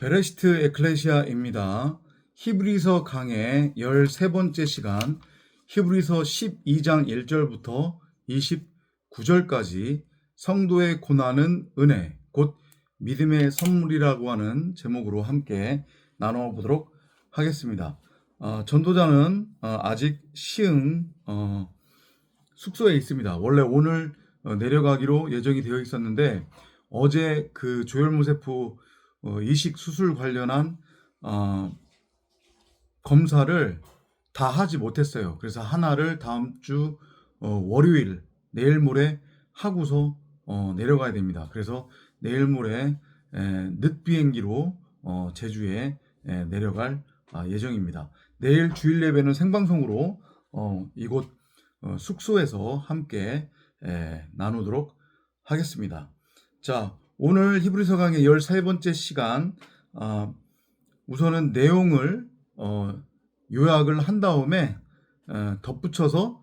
베레시트 에클레시아입니다. 히브리서 강의 13번째 시간, 히브리서 12장 1절부터 29절까지 성도의 고난은 은혜, 곧 믿음의 선물이라고 하는 제목으로 함께 나눠보도록 하겠습니다. 전도자는 아직 시흥 숙소에 있습니다. 원래 오늘 내려가기로 예정이 되어 있었는데 어제 그 조혈모세프 이식 수술 관련한 검사를 다 하지 못했어요. 그래서 하나를 다음 주 월요일 내일 모레 하고서 내려가야 됩니다. 그래서 내일 모레 늦 비행기로 제주에 내려갈 예정입니다. 내일 주일 예배는 생방송으로 이곳 숙소에서 함께 나누도록 하겠습니다. 자, 오늘 히브리서 강의 13번째 시간, 우선은 내용을 요약을 한 다음에 덧붙여서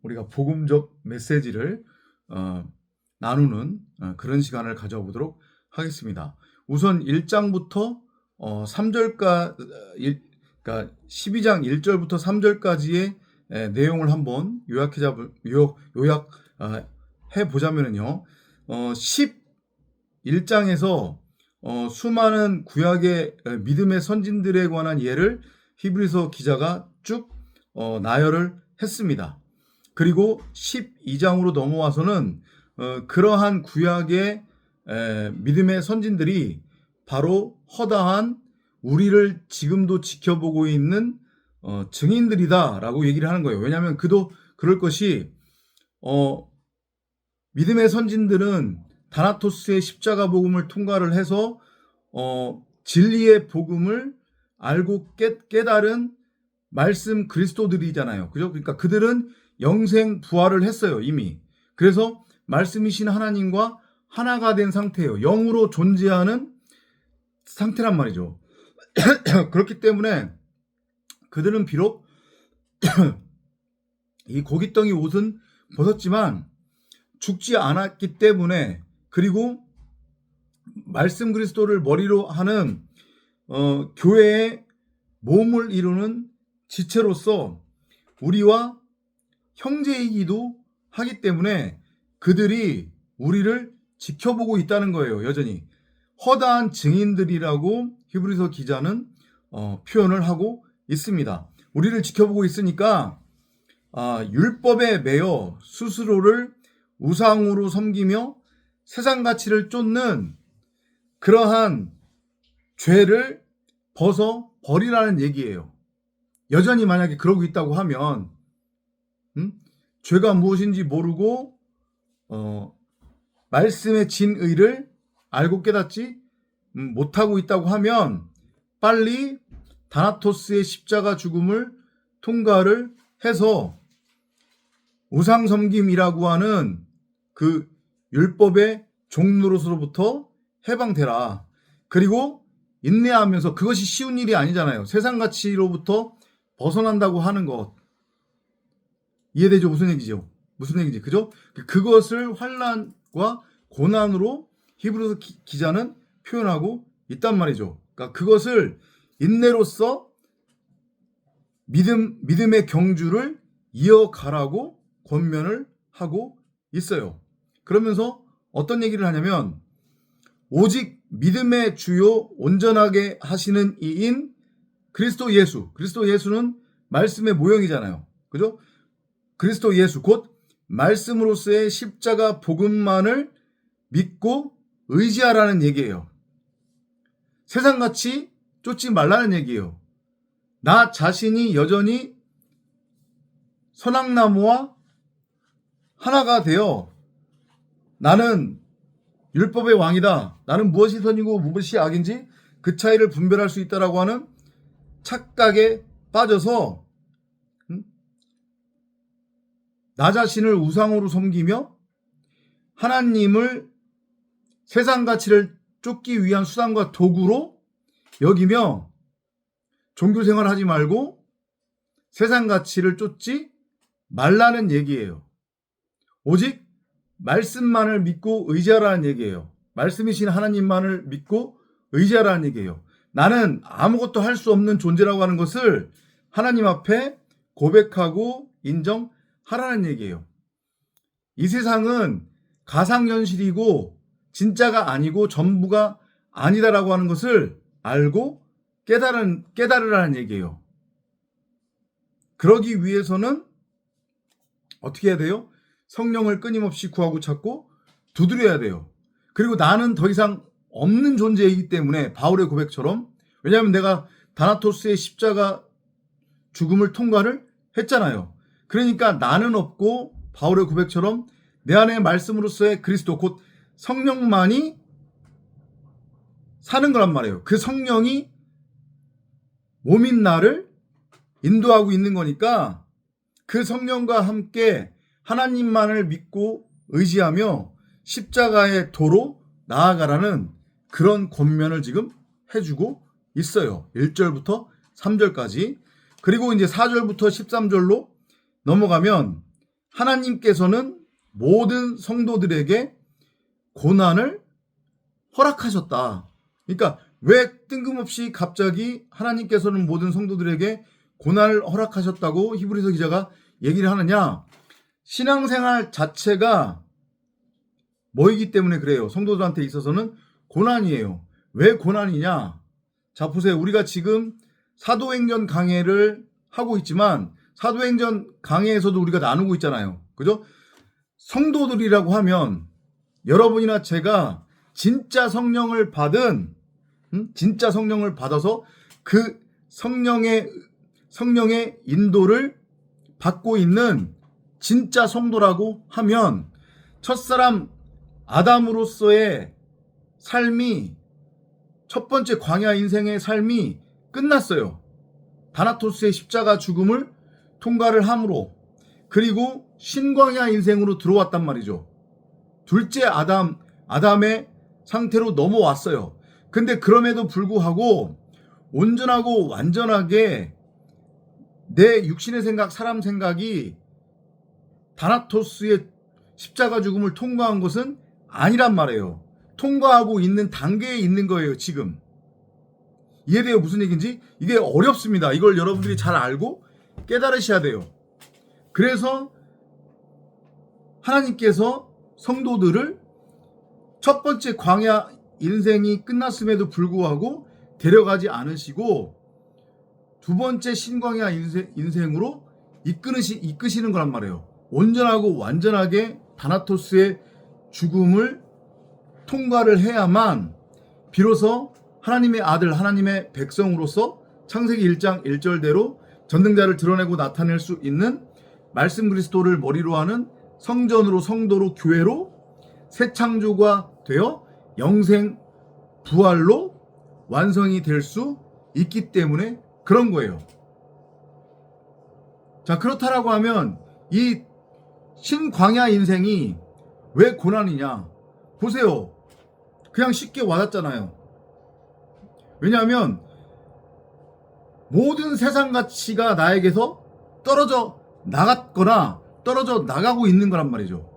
우리가 복음적 메시지를 나누는 그런 시간을 가져보도록 하겠습니다. 우선 1장부터 3절까지, 그러니까 12장 1절부터 3절까지의 내용을 한번 요약해 보자면요. 11장에서 수많은 구약의 믿음의 선진들에 관한 예를 히브리서 기자가 쭉 나열을 했습니다. 그리고 12장으로 넘어와서는 그러한 구약의 믿음의 선진들이 바로 허다한 우리를 지금도 지켜보고 있는 증인들이다라고 얘기를 하는 거예요. 왜냐하면 그도 그럴 것이 믿음의 선진들은 다나토스의 십자가 복음을 통과를 해서 진리의 복음을 알고 깨달은 말씀 그리스도들이잖아요. 그죠? 그러니까 그들은 영생 부활을 했어요, 이미. 그래서 말씀이신 하나님과 하나가 된 상태예요. 영으로 존재하는 상태란 말이죠. 그렇기 때문에 그들은 비록 이 고깃덩이 옷은 벗었지만 죽지 않았기 때문에, 그리고 말씀 그리스도를 머리로 하는 교회의 몸을 이루는 지체로서 우리와 형제이기도 하기 때문에 그들이 우리를 지켜보고 있다는 거예요. 여전히 허다한 증인들이라고 히브리서 기자는 표현을 하고 있습니다. 우리를 지켜보고 있으니까 율법에 매여 스스로를 우상으로 섬기며 세상 가치를 쫓는 그러한 죄를 벗어 버리라는 얘기예요. 여전히 만약에 그러고 있다고 하면 죄가 무엇인지 모르고 말씀의 진의를 알고 깨닫지 못하고 있다고 하면 빨리 다나토스의 십자가 죽음을 통과를 해서 우상 섬김이라고 하는 그 율법의 종로로서부터 해방되라. 그리고 인내하면서, 그것이 쉬운 일이 아니잖아요. 세상 가치로부터 벗어난다고 하는 것 이해되죠? 무슨 얘기지? 그죠? 그것을 환난과 고난으로 히브리서 기자는 표현하고 있단 말이죠. 그러니까 그것을 인내로서 믿음의 경주를 이어가라고 권면을 하고 있어요. 그러면서 어떤 얘기를 하냐면, 오직 믿음의 주요 온전하게 하시는 이인 그리스도 예수는 말씀의 모형이잖아요. 그죠? 그리스도 예수, 곧 말씀으로서의 십자가 복음만을 믿고 의지하라는 얘기예요. 세상같이 쫓지 말라는 얘기예요. 나 자신이 여전히 선악나무와 하나가 되어 나는 율법의 왕이다, 나는 무엇이 선이고 무엇이 악인지 그 차이를 분별할 수 있다라고 하는 착각에 빠져서 나 자신을 우상으로 섬기며 하나님을 세상 가치를 쫓기 위한 수단과 도구로 여기며 종교생활 하지 말고 세상 가치를 쫓지 말라는 얘기예요. 오직 말씀만을 믿고 의지하라는 얘기예요. 말씀이신 하나님만을 믿고 의지하라는 얘기예요. 나는 아무것도 할 수 없는 존재라고 하는 것을 하나님 앞에 고백하고 인정하라는 얘기예요. 이 세상은 가상현실이고 진짜가 아니고 전부가 아니다라고 하는 것을 알고 깨달으라는 얘기예요. 그러기 위해서는 어떻게 해야 돼요? 성령을 끊임없이 구하고 찾고 두드려야 돼요. 그리고 나는 더 이상 없는 존재이기 때문에 바울의 고백처럼, 왜냐하면 내가 다나토스의 십자가 죽음을 통과를 했잖아요. 그러니까 나는 없고 바울의 고백처럼 내 안에 말씀으로서의 그리스도 곧 성령만이 사는 거란 말이에요. 그 성령이 몸인 나를 인도하고 있는 거니까 그 성령과 함께 하나님만을 믿고 의지하며 십자가의 도로 나아가라는 그런 권면을 지금 해주고 있어요. 1절부터 3절까지. 그리고 이제 4절부터 13절로 넘어가면 하나님께서는 모든 성도들에게 고난을 허락하셨다. 그러니까 왜 뜬금없이 갑자기 하나님께서는 모든 성도들에게 고난을 허락하셨다고 히브리서 기자가 얘기를 하느냐? 신앙생활 자체가 뭐이기 때문에 그래요. 성도들한테 있어서는 고난이에요. 왜 고난이냐? 자, 보세요. 우리가 지금 사도행전 강해를 하고 있지만 사도행전 강해에서도 우리가 나누고 있잖아요. 그죠? 성도들이라고 하면 여러분이나 제가 진짜 성령을 진짜 성령을 받아서 그 성령의 인도를 받고 있는 진짜 성도라고 하면 첫사람 아담으로서의 삶이, 첫 번째 광야 인생의 삶이 끝났어요. 다나토스의 십자가 죽음을 통과를 함으로. 그리고 신광야 인생으로 들어왔단 말이죠. 둘째 아담의 상태로 넘어왔어요. 근데 그럼에도 불구하고 온전하고 완전하게 내 육신의 생각, 사람 생각이 다나토스의 십자가 죽음을 통과한 것은 아니란 말이에요. 통과하고 있는 단계에 있는 거예요, 지금. 이해돼요? 무슨 얘기인지? 이게 어렵습니다. 이걸 여러분들이 잘 알고 깨달으셔야 돼요. 그래서 하나님께서 성도들을 첫 번째 광야 인생이 끝났음에도 불구하고 데려가지 않으시고 두 번째 신광야 인생으로 이끄시는 거란 말이에요. 온전하고 완전하게 다나토스의 죽음을 통과를 해야만 비로소 하나님의 아들, 하나님의 백성으로서 창세기 1장 1절대로 전능자를 드러내고 나타낼 수 있는 말씀 그리스도를 머리로 하는 성전으로, 성도로, 교회로 새 창조가 되어 영생 부활로 완성이 될 수 있기 때문에 그런 거예요. 자, 그렇다라고 하면 이 신광야 인생이 왜 고난이냐? 보세요. 그냥 쉽게 와닿잖아요. 왜냐하면 모든 세상 가치가 나에게서 떨어져 나갔거나 떨어져 나가고 있는 거란 말이죠.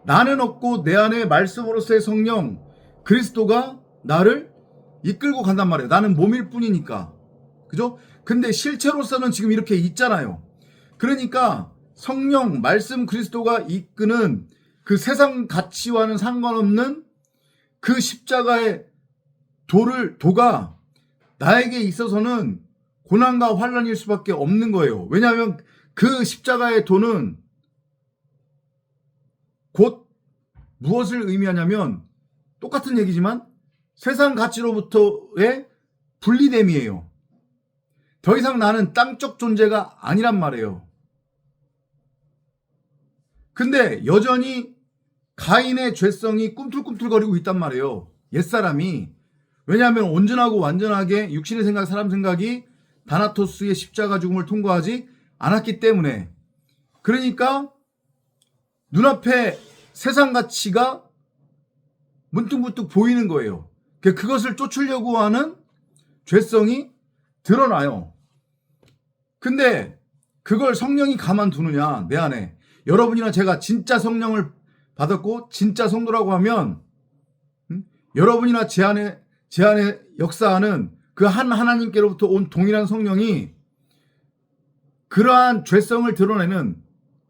나는 없고 내 안에 말씀으로서의 성령 그리스도가 나를 이끌고 간단 말이에요. 나는 몸일 뿐이니까. 그죠? 근데 실체로서는 지금 이렇게 있잖아요. 그러니까 성령, 말씀 그리스도가 이끄는 그 세상 가치와는 상관없는 그 십자가의 도가 나에게 있어서는 고난과 환난일 수밖에 없는 거예요. 왜냐하면 그 십자가의 도는 곧 무엇을 의미하냐면 똑같은 얘기지만 세상 가치로부터의 분리됨이에요. 더 이상 나는 땅적 존재가 아니란 말이에요. 근데 여전히 가인의 죄성이 꿈틀꿈틀거리고 있단 말이에요. 옛사람이. 왜냐하면 온전하고 완전하게 육신의 생각, 사람 생각이 다나토스의 십자가 죽음을 통과하지 않았기 때문에. 그러니까 눈앞에 세상 가치가 문득문득 보이는 거예요. 그것을 쫓으려고 하는 죄성이 드러나요. 근데 그걸 성령이 가만두느냐, 내 안에. 여러분이나 제가 진짜 성령을 받았고 진짜 성도라고 하면 여러분이나 제 안에 제 안에 역사하는 그 한 하나님께로부터 온 동일한 성령이 그러한 죄성을 드러내는,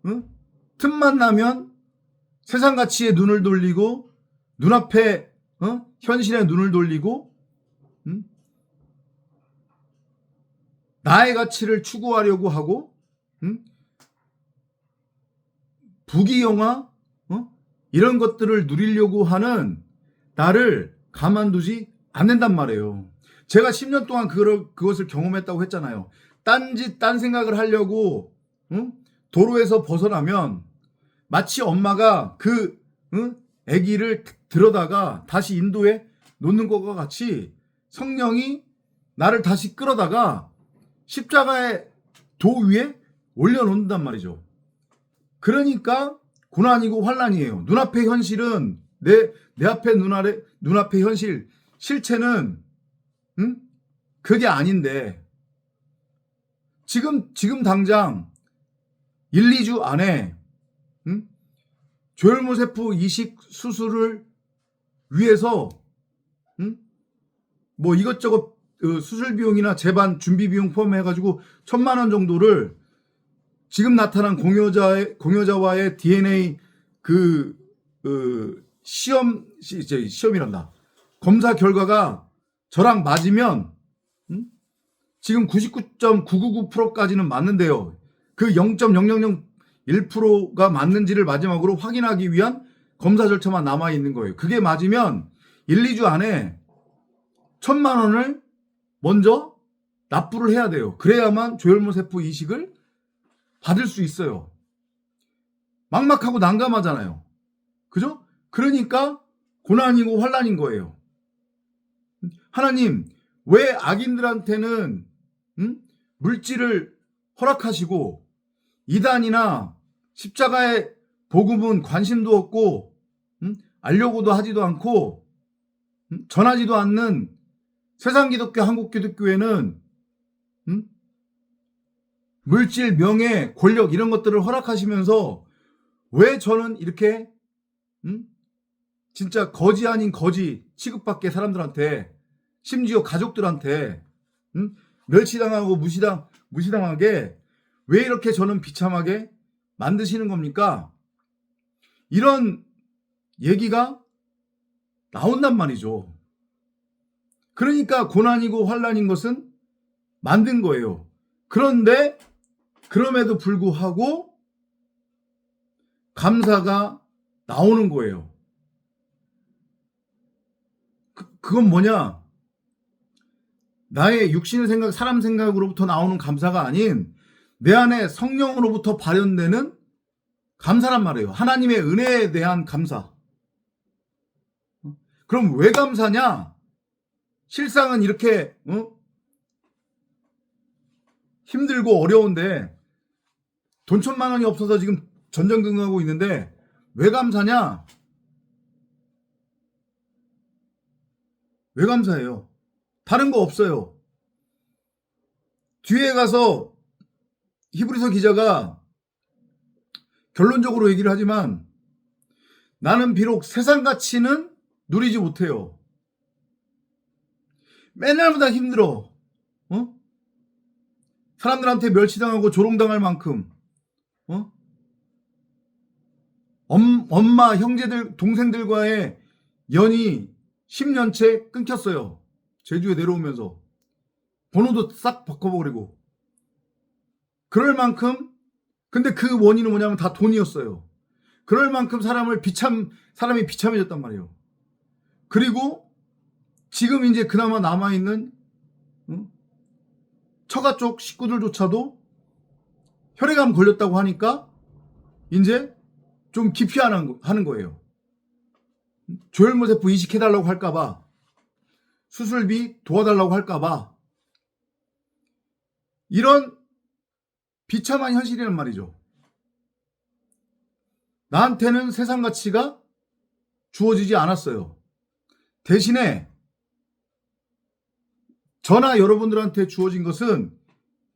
응? 틈만 나면 세상 가치에 눈을 돌리고 눈앞에 현실에 눈을 돌리고, 응? 나의 가치를 추구하려고 하고, 응? 부귀영화, 이런 것들을 누리려고 하는 나를 가만두지 않는단 말이에요. 제가 10년 동안 그것을 경험했다고 했잖아요. 딴 생각을 하려고, 도로에서 벗어나면 마치 엄마가 그 아기를 들어다가 다시 인도에 놓는 것과 같이 성령이 나를 다시 끌어다가 십자가의 도 위에 올려놓는단 말이죠. 그러니까 고난이고 환난이에요. 눈앞의 현실은 내 앞에 눈앞의 현실 실체는 그게 아닌데 지금 당장 1, 2주 안에 조혈모세포 이식 수술을 위해서 뭐 이것저것 수술 비용이나 재반 준비 비용 포함해가지고 1,000만 원 정도를 지금 나타난 공여자와의 DNA 시험이란다. 검사 결과가 저랑 맞으면 지금 99.999%까지는 맞는데요. 그 0.0001%가 맞는지를 마지막으로 확인하기 위한 검사 절차만 남아 있는 거예요. 그게 맞으면 1, 2주 안에 1,000만 원을 먼저 납부를 해야 돼요. 그래야만 조혈모세포 이식을 받을 수 있어요. 막막하고 난감하잖아요. 그죠? 그러니까 고난이고 환난인 거예요. 하나님, 왜 악인들한테는 물질을 허락하시고 이단이나 십자가의 복음은 관심도 없고 알려고도 하지도 않고 전하지도 않는 세상 기독교, 한국 기독교회는 물질, 명예, 권력 이런 것들을 허락하시면서 왜 저는 이렇게 진짜 거지 아닌 거지 취급받게 사람들한테, 심지어 가족들한테 멸치당하고 무시당하게 왜 이렇게 저는 비참하게 만드시는 겁니까? 이런 얘기가 나온단 말이죠. 그러니까 고난이고 환난인 것은 만든 거예요. 그런데 그럼에도 불구하고 감사가 나오는 거예요. 그건 뭐냐? 나의 육신의 생각, 사람 생각으로부터 나오는 감사가 아닌 내 안에 성령으로부터 발현되는 감사란 말이에요. 하나님의 은혜에 대한 감사. 그럼 왜 감사냐? 실상은 이렇게 힘들고 어려운데 돈 1,000만 원이 없어서 지금 전전긍긍하고 있는데 왜 감사냐? 왜 감사해요? 다른 거 없어요. 뒤에 가서 히브리서 기자가 결론적으로 얘기를 하지만 나는 비록 세상 가치는 누리지 못해요. 맨날마다 힘들어. 사람들한테 멸치당하고 조롱당할 만큼 엄마, 형제들, 동생들과의 연이 10년째 끊겼어요. 제주에 내려오면서 번호도 싹 바꿔버리고. 그럴 만큼, 근데 그 원인은 뭐냐면 다 돈이었어요. 그럴 만큼 사람이 비참해졌단 말이에요. 그리고 지금 이제 그나마 남아있는 처가 쪽 식구들조차도 혈액암 걸렸다고 하니까 이제 좀 기피하는 거예요. 조혈모세포 이식해달라고 할까봐, 수술비 도와달라고 할까봐, 이런 비참한 현실이란 말이죠. 나한테는 세상 가치가 주어지지 않았어요. 대신에 저나 여러분들한테 주어진 것은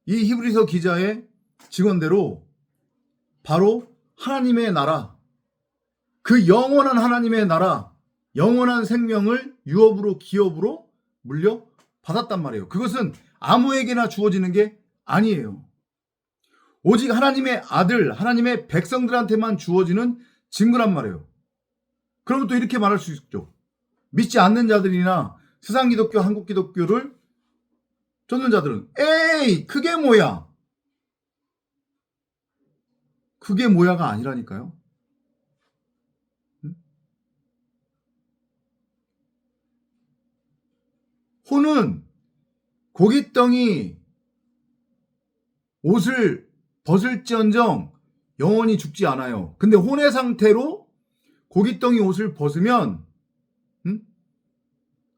이 히브리서 기자의 증언대로 바로 하나님의 나라, 그 영원한 하나님의 나라, 영원한 생명을 유업으로 기업으로 물려 받았단 말이에요. 그것은 아무에게나 주어지는 게 아니에요. 오직 하나님의 아들, 하나님의 백성들한테만 주어지는 증거란 말이에요. 그러면 또 이렇게 말할 수 있죠. 믿지 않는 자들이나 세상 기독교, 한국 기독교를 쫓는 자들은 에이 그게 뭐야? 그게 뭐야가 아니라니까요. 혼은 고깃덩이 옷을 벗을지언정 영원히 죽지 않아요. 근데 혼의 상태로 고깃덩이 옷을 벗으면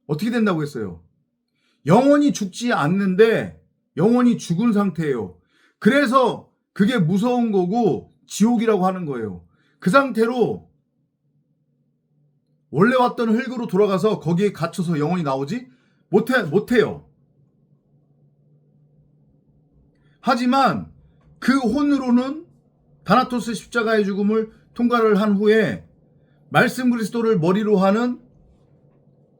어떻게 된다고 했어요? 영원히 죽지 않는데 영원히 죽은 상태예요. 그래서 그게 무서운 거고 지옥이라고 하는 거예요. 그 상태로 원래 왔던 흙으로 돌아가서 거기에 갇혀서 영원히 나오지 못해요. 하지만 그 혼으로는 다나토스 십자가의 죽음을 통과를 한 후에 말씀 그리스도를 머리로 하는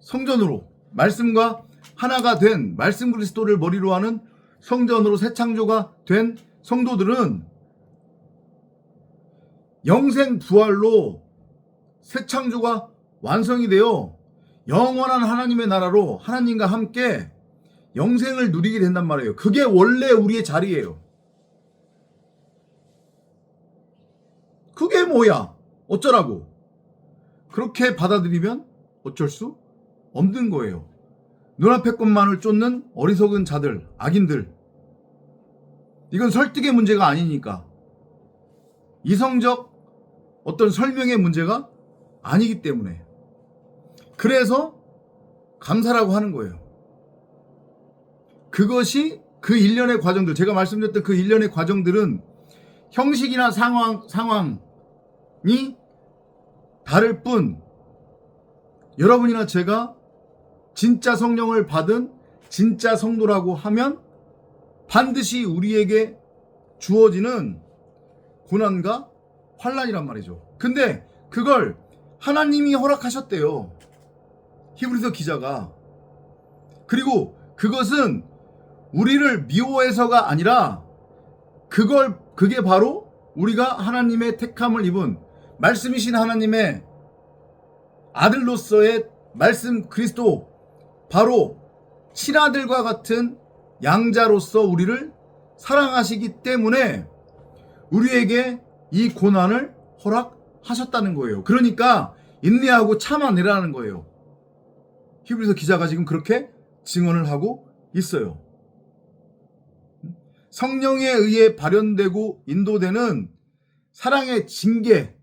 성전으로, 말씀과 하나가 된 말씀 그리스도를 머리로 하는 성전으로 새 창조가 된 성도들은 영생 부활로 새 창조가 완성이 되어 영원한 하나님의 나라로 하나님과 함께 영생을 누리게 된단 말이에요. 그게 원래 우리의 자리예요. 그게 뭐야? 어쩌라고? 그렇게 받아들이면 어쩔 수 없는 거예요. 눈앞의 것만을 쫓는 어리석은 자들, 악인들. 이건 설득의 문제가 아니니까. 이성적 어떤 설명의 문제가 아니기 때문에. 그래서 감사라고 하는 거예요. 그것이 그 일련의 과정들, 제가 말씀드렸던 그 일련의 과정들은 형식이나 상황이 다를 뿐, 여러분이나 제가 진짜 성령을 받은 진짜 성도라고 하면 반드시 우리에게 주어지는 고난과 환난이란 말이죠. 근데 그걸 하나님이 허락하셨대요. 히브리서 기자가. 그리고 그것은 우리를 미워해서가 아니라 그게 바로 우리가 하나님의 택함을 입은 말씀이신 하나님의 아들로서의 말씀 그리스도, 바로 친아들과 같은 양자로서 우리를 사랑하시기 때문에 우리에게 이 고난을 허락하셨다는 거예요. 그러니까 인내하고 참아내라는 거예요. 히브리서 기자가 지금 그렇게 증언을 하고 있어요. 성령에 의해 발현되고 인도되는 사랑의 징계란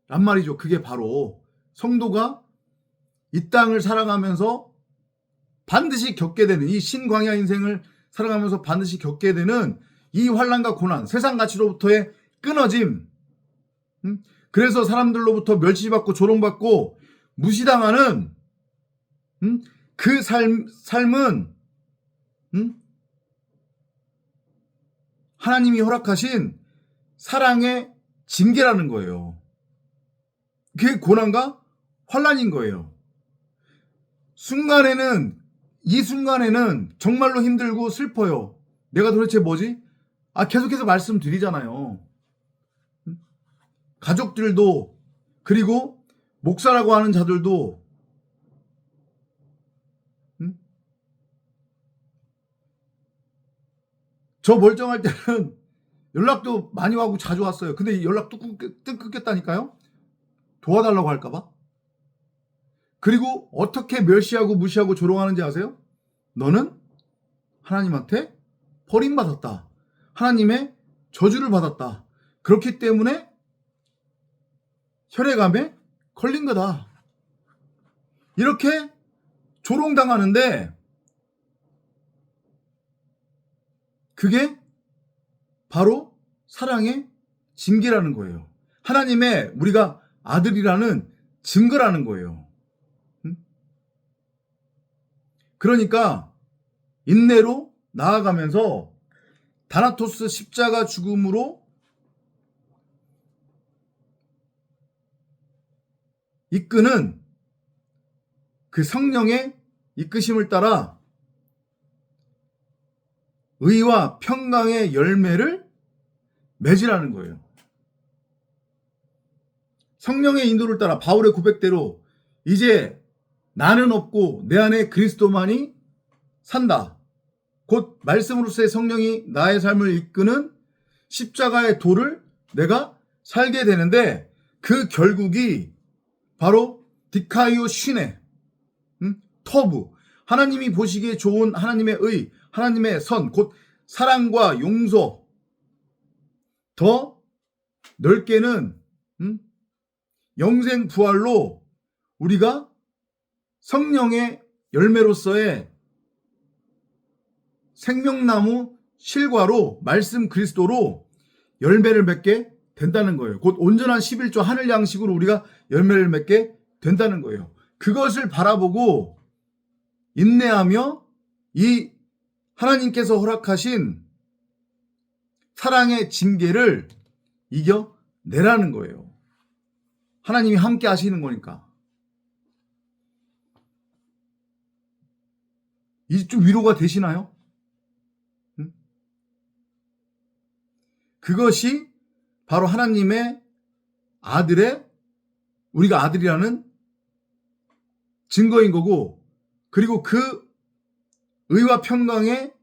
말이죠. 그게 바로 성도가 이 땅을 살아가면서 반드시 겪게 되는, 이 신광야 인생을 살아가면서 반드시 겪게 되는 이 환난과 고난, 세상 가치로부터의 끊어짐, 그래서 사람들로부터 멸시받고 조롱받고 무시당하는 그 삶은 하나님이 허락하신 사랑의 징계라는 거예요. 그게 고난과 환난인 거예요. 이 순간에는 정말로 힘들고 슬퍼요. 내가 도대체 뭐지? 계속해서 말씀드리잖아요. 가족들도, 그리고 목사라고 하는 자들도 저 멀쩡할 때는 연락도 많이 하고 자주 왔어요. 근데 연락 뚝 끊겼다니까요. 도와달라고 할까봐. 그리고 어떻게 멸시하고 무시하고 조롱하는지 아세요? 너는 하나님한테 버림받았다. 하나님의 저주를 받았다. 그렇기 때문에 혈액암에 걸린 거다. 이렇게 조롱당하는데 그게 바로 사랑의 징계라는 거예요. 하나님의 우리가 아들이라는 증거라는 거예요. 그러니까 인내로 나아가면서 다나토스 십자가 죽음으로 이끄는 그 성령의 이끄심을 따라 의와 평강의 열매를 맺으라는 거예요. 성령의 인도를 따라 바울의 고백대로 이제 나는 없고 내 안에 그리스도만이 산다. 곧 말씀으로서의 성령이 나의 삶을 이끄는 십자가의 도를 내가 살게 되는데 그 결국이 바로 디카이오 시네, 터부, 하나님이 보시기에 좋은 하나님의 의, 하나님의 선, 곧 사랑과 용서, 더 넓게는 영생 부활로 우리가 성령의 열매로서의 생명나무 실과로 말씀 그리스도로 열매를 맺게 된다는 거예요. 곧 온전한 11조 하늘 양식으로 우리가 열매를 맺게 된다는 거예요. 그것을 바라보고 인내하며 이 하나님께서 허락하신 사랑의 징계를 이겨내라는 거예요. 하나님이 함께 하시는 거니까. 이제 좀 위로가 되시나요? 그것이 바로 하나님의 아들의, 우리가 아들이라는 증거인 거고, 그리고 그 의와 평강의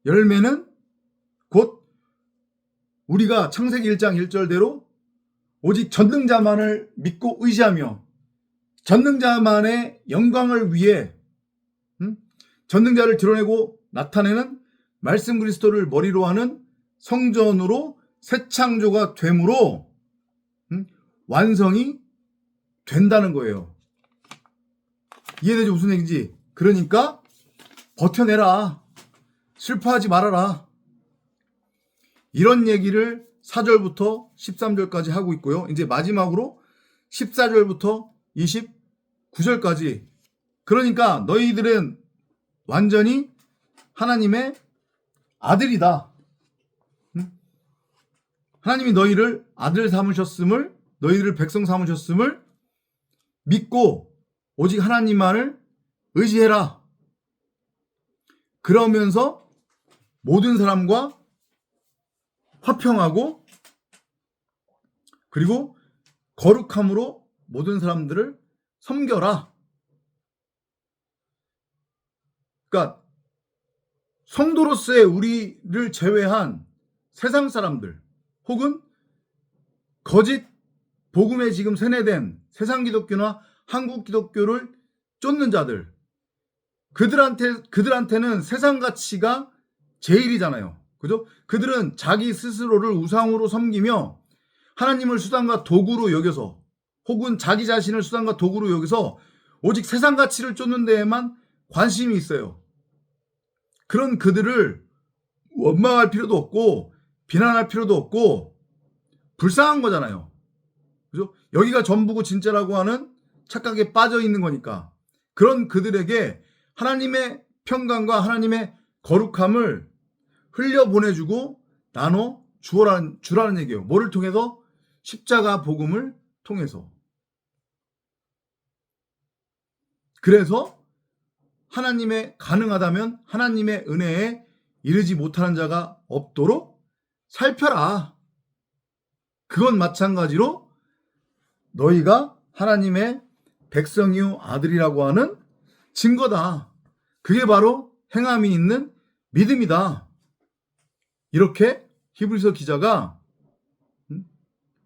열매는 곧 우리가 창세기 1장 1절대로 오직 전능자만을 믿고 의지하며 전능자만의 영광을 위해 전능자를 드러내고 나타내는 말씀 그리스도를 머리로 하는 성전으로 새 창조가 되므로 완성이 된다는 거예요. 이해되죠? 무슨 얘기인지. 그러니까 버텨내라. 슬퍼하지 말아라. 이런 얘기를 4절부터 13절까지 하고 있고요. 이제 마지막으로 14절부터 29절까지. 그러니까 너희들은 완전히 하나님의 아들이다. 하나님이 너희를 아들 삼으셨음을, 너희들을 백성 삼으셨음을 믿고 오직 하나님만을 의지해라. 그러면서 모든 사람과 화평하고 그리고 거룩함으로 모든 사람들을 섬겨라. 그러니까 성도로서의 우리를 제외한 세상 사람들 혹은 거짓 복음에 지금 세뇌된 세상 기독교나 한국 기독교를 쫓는 자들, 그들한테는 세상 가치가 제일이잖아요. 그죠? 그들은 자기 스스로를 우상으로 섬기며 하나님을 수단과 도구로 여겨서 혹은 자기 자신을 수단과 도구로 여겨서 오직 세상 가치를 쫓는 데에만 관심이 있어요. 그런 그들을 원망할 필요도 없고 비난할 필요도 없고 불쌍한 거잖아요. 그죠? 여기가 전부고 진짜라고 하는 착각에 빠져 있는 거니까 그런 그들에게 하나님의 평강과 하나님의 거룩함을 흘려보내주고 나눠 주라는 얘기예요. 뭐를 통해서? 십자가 복음을 통해서. 그래서 하나님의, 가능하다면 하나님의 은혜에 이르지 못하는 자가 없도록 살펴라. 그건 마찬가지로 너희가 하나님의 백성이요 아들이라고 하는 증거다. 그게 바로 행함이 있는 믿음이다. 이렇게 히브리서 기자가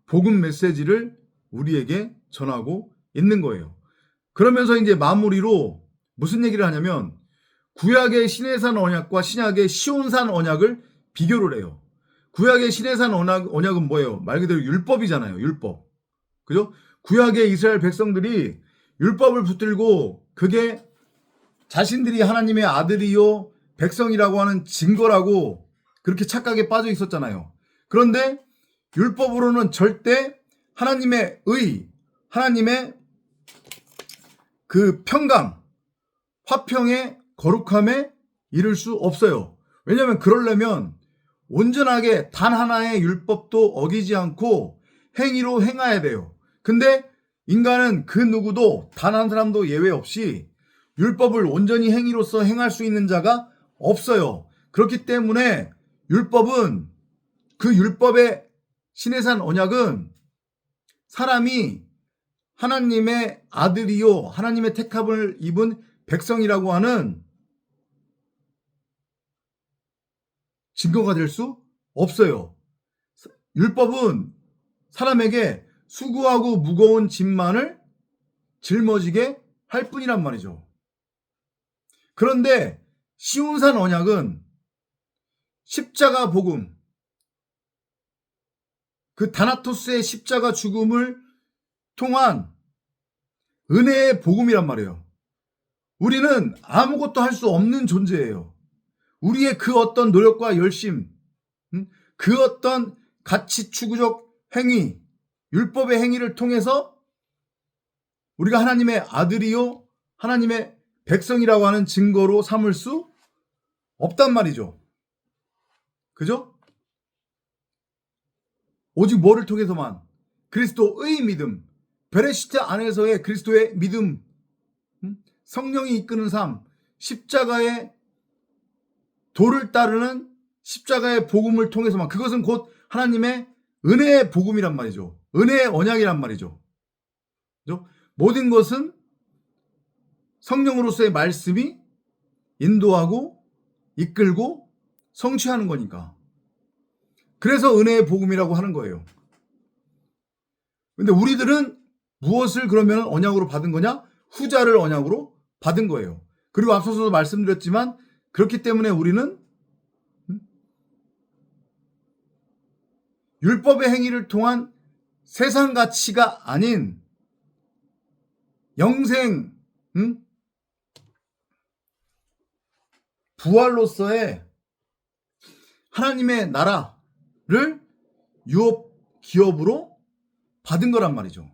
복음 메시지를 우리에게 전하고 있는 거예요. 그러면서 이제 마무리로 무슨 얘기를 하냐면 구약의 시내산 언약과 신약의 시온산 언약을 비교를 해요. 구약의 시내산 언약은 뭐예요? 말 그대로 율법이잖아요. 율법. 그죠? 구약의 이스라엘 백성들이 율법을 붙들고 그게 자신들이 하나님의 아들이요 백성이라고 하는 증거라고 그렇게 착각에 빠져 있었잖아요. 그런데 율법으로는 절대 하나님의 의, 하나님의 그 평강, 화평의 거룩함에 이를 수 없어요. 왜냐하면 그러려면 온전하게 단 하나의 율법도 어기지 않고 행위로 행해야 돼요. 근데 인간은 그 누구도 단 한 사람도 예외 없이 율법을 온전히 행위로서 행할 수 있는 자가 없어요. 그렇기 때문에 율법은, 그 율법의 시내산 언약은 사람이 하나님의 아들이요 하나님의 택함을 입은 백성이라고 하는 증거가 될 수 없어요. 율법은 사람에게 수고하고 무거운 짐만을 짊어지게 할 뿐이란 말이죠. 그런데 시온산 언약은 십자가 복음, 그 다나토스의 십자가 죽음을 통한 은혜의 복음이란 말이에요. 우리는 아무것도 할 수 없는 존재예요. 우리의 그 어떤 노력과 열심, 그 어떤 가치 추구적 행위, 율법의 행위를 통해서 우리가 하나님의 아들이요 하나님의 백성이라고 하는 증거로 삼을 수 없단 말이죠. 그죠? 오직 뭐를 통해서만? 그리스도의 믿음, 베레시트 안에서의 그리스도의 믿음, 성령이 이끄는 삶, 십자가의 도를 따르는 십자가의 복음을 통해서만, 그것은 곧 하나님의 은혜의 복음이란 말이죠. 은혜의 언약이란 말이죠. 그죠? 모든 것은 성령으로서의 말씀이 인도하고 이끌고 성취하는 거니까. 그래서 은혜의 복음이라고 하는 거예요. 근데 우리들은 무엇을 그러면 언약으로 받은 거냐? 후자를 언약으로 받은 거예요. 그리고 앞서서도 말씀드렸지만 그렇기 때문에 우리는 율법의 행위를 통한 세상 가치가 아닌 영생, 부활로서의 하나님의 나라를 유업 기업으로 받은 거란 말이죠.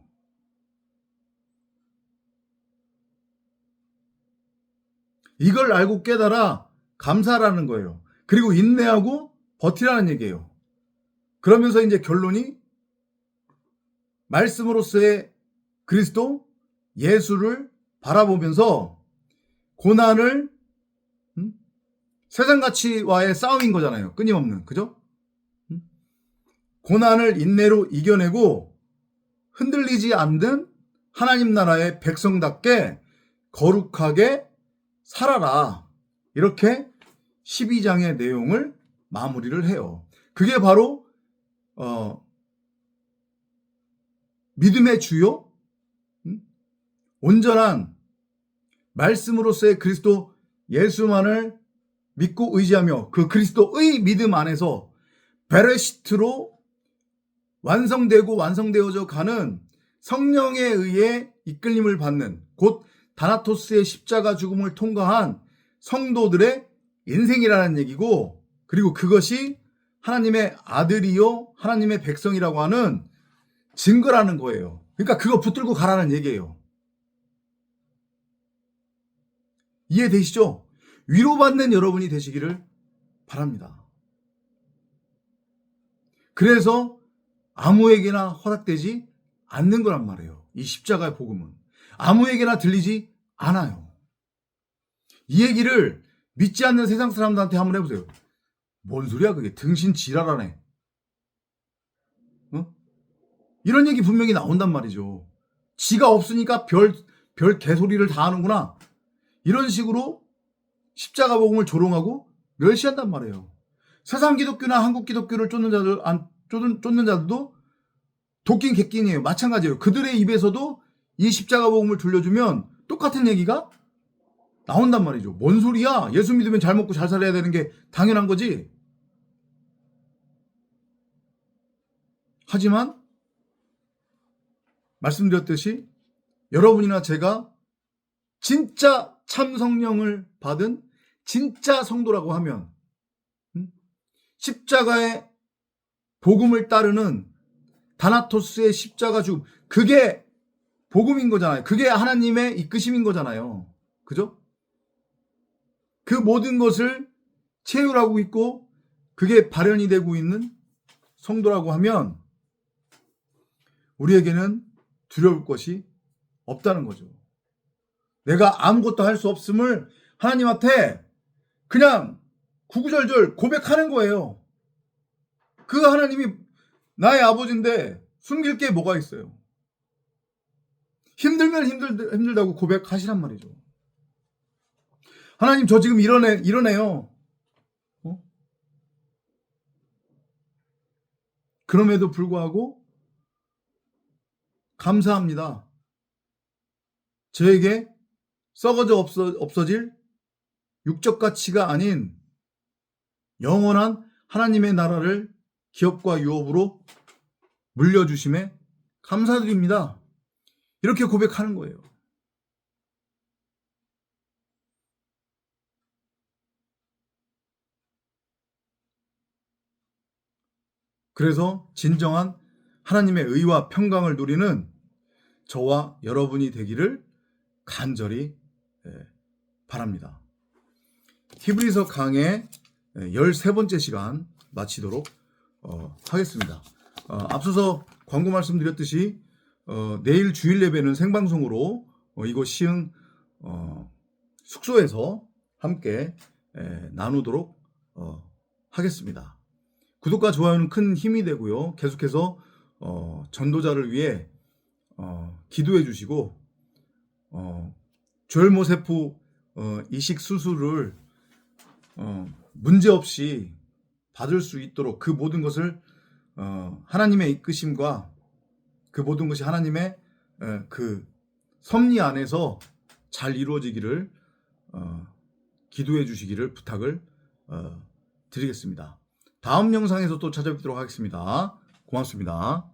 이걸 알고 깨달아 감사하라는 거예요. 그리고 인내하고 버티라는 얘기예요. 그러면서 이제 결론이 말씀으로서의 그리스도 예수를 바라보면서 고난을 세상 가치와의 싸움인 거잖아요. 끊임없는. 그죠? 고난을 인내로 이겨내고 흔들리지 않는 하나님 나라의 백성답게 거룩하게 살아라. 이렇게 12장의 내용을 마무리를 해요. 그게 바로 믿음의 주요, 온전한 말씀으로서의 그리스도 예수만을 믿고 의지하며 그 그리스도의 믿음 안에서 베레시트로 완성되고 완성되어져 가는 성령에 의해 이끌림을 받는, 곧 다나토스의 십자가 죽음을 통과한 성도들의 인생이라는 얘기고, 그리고 그것이 하나님의 아들이요 하나님의 백성이라고 하는 증거라는 거예요. 그러니까 그거 붙들고 가라는 얘기예요. 이해되시죠? 위로받는 여러분이 되시기를 바랍니다. 그래서 아무에게나 허락되지 않는 거란 말이에요. 이 십자가의 복음은 아무에게나 들리지 않아요. 이 얘기를 믿지 않는 세상 사람들한테 한번 해보세요. 뭔 소리야 그게, 등신 지랄하네. 이런 얘기 분명히 나온단 말이죠. 지가 없으니까 별 개소리를 다 하는구나. 이런 식으로 십자가 복음을 조롱하고 멸시한단 말이에요. 세상 기독교나 한국 기독교를 쫓는 자들도 도끼인 객끼인이에요. 마찬가지예요. 그들의 입에서도 이 십자가 복음을 들려주면 똑같은 얘기가 나온단 말이죠. 뭔 소리야? 예수 믿으면 잘 먹고 잘 살아야 되는 게 당연한 거지. 하지만 말씀드렸듯이 여러분이나 제가 진짜 참 성령을 받은 진짜 성도라고 하면 십자가의 복음을 따르는 다나토스의 십자가 죽음, 그게 복음인 거잖아요. 그게 하나님의 이끄심인 거잖아요. 그죠? 그 모든 것을 체휼하고 있고 그게 발현이 되고 있는 성도라고 하면 우리에게는 두려울 것이 없다는 거죠. 내가 아무것도 할 수 없음을 하나님한테 그냥 구구절절 고백하는 거예요. 그 하나님이 나의 아버지인데 숨길 게 뭐가 있어요? 힘들면 힘들다고 고백하시란 말이죠. 하나님, 저 지금 이러네요. 그럼에도 불구하고 감사합니다. 저에게 썩어져 없어질 육적 가치가 아닌 영원한 하나님의 나라를 기업과 유업으로 물려주심에 감사드립니다. 이렇게 고백하는 거예요. 그래서 진정한 하나님의 의와 평강을 누리는 저와 여러분이 되기를 간절히 바랍니다. 히브리서 강의 13번째 시간 마치도록 하겠습니다. 앞서서 광고 말씀드렸듯이 내일 주일 예배는 생방송으로 이곳 시흥 숙소에서 함께 나누도록 하겠습니다. 구독과 좋아요는 큰 힘이 되고요. 계속해서 전도자를 위해 기도해 주시고 조혈모세포 이식 수술을 문제없이 받을 수 있도록 그 모든 것을 하나님의 이끄심과 그 모든 것이 하나님의 그 섭리 안에서 잘 이루어지기를 기도해 주시기를 부탁을 드리겠습니다. 다음 영상에서 또 찾아뵙도록 하겠습니다. 고맙습니다.